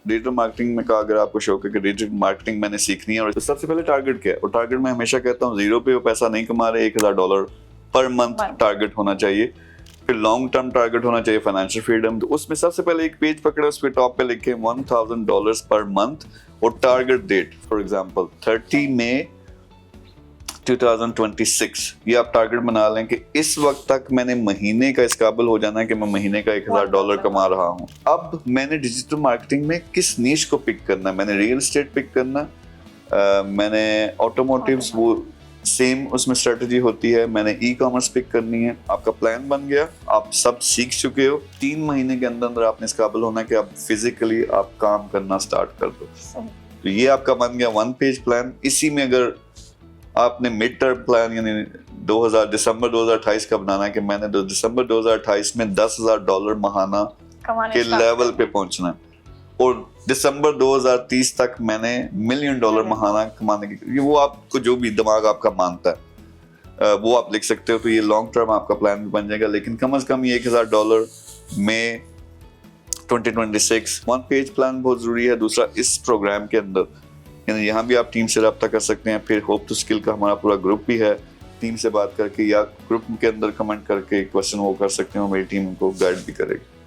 Digital marketing में का अगर आपको शौक है कि डिजिटल मार्केटिंग मैंने सीखनी है, और तो सबसे पहले टारगेट क्या है, और टारगेट मैं हमेशा कहता हूँ जीरो पे वो पैसा नहीं कमा रहे, $1000 पर मंथ टारगेट होना चाहिए। फिर लॉन्ग टर्म टारगेट होना चाहिए फाइनेंशियल फ्रीडम, तो उसमें सबसे पहले एक पेज पकड़े, उस पे टॉप पे लिखे $1000 पर मंथ और टारगेट डेट, फॉर एग्जांपल 30 मई 2026। ये आप टारगेट बना लें कि इस वक्त तक मैंने महीने का इस काबिल हो जाना है कि मैं महीने का $1000 कमा रहा हूँ। अब मैंने डिजिटल मार्केटिंग में किस नीश को पिक करना है, मैंने रियल एस्टेट पिक करना, मैंने ऑटोमोटिव्स, वो सेम उसमें स्ट्रेटजी होती है, मैंने ई कॉमर्स पिक करनी है। आपका प्लान बन गया, आप सब सीख चुके हो, 3 महीने के अंदर अंदर आपने इस काबिल होना है कि आप फिजिकली आप काम करना स्टार्ट कर दो। तो ये आपका बन गया 1 पेज प्लान। इसी में अगर आपने मिड टर्म प्लान यानी दिसंबर 2028 का बनाना है कि मैंने दिसंबर 2028 में $10,000 महाना के लेवल पे पहुंचना है, और दिसंबर 2030 तक मैंने $1 मिलियन महाना कमाने की, ये वो आपको जो भी दिमाग आपका मानता है वो आप लिख सकते हो। तो ये लॉन्ग टर्म आपका प्लान भी बन जाएगा, लेकिन कम से कम ये $1000 में 2026 1 पेज प्लान बहुत जरूरी है। दूसरा, इस प्रोग्राम के अंदर यानी यहाँ भी आप टीम से रब्ता कर सकते हैं। फिर होप टू स्किल का हमारा पूरा ग्रुप भी है, टीम से बात करके या ग्रुप के अंदर कमेंट करके क्वेश्चन वो कर सकते हैं, मेरी टीम उनको गाइड भी करेगी।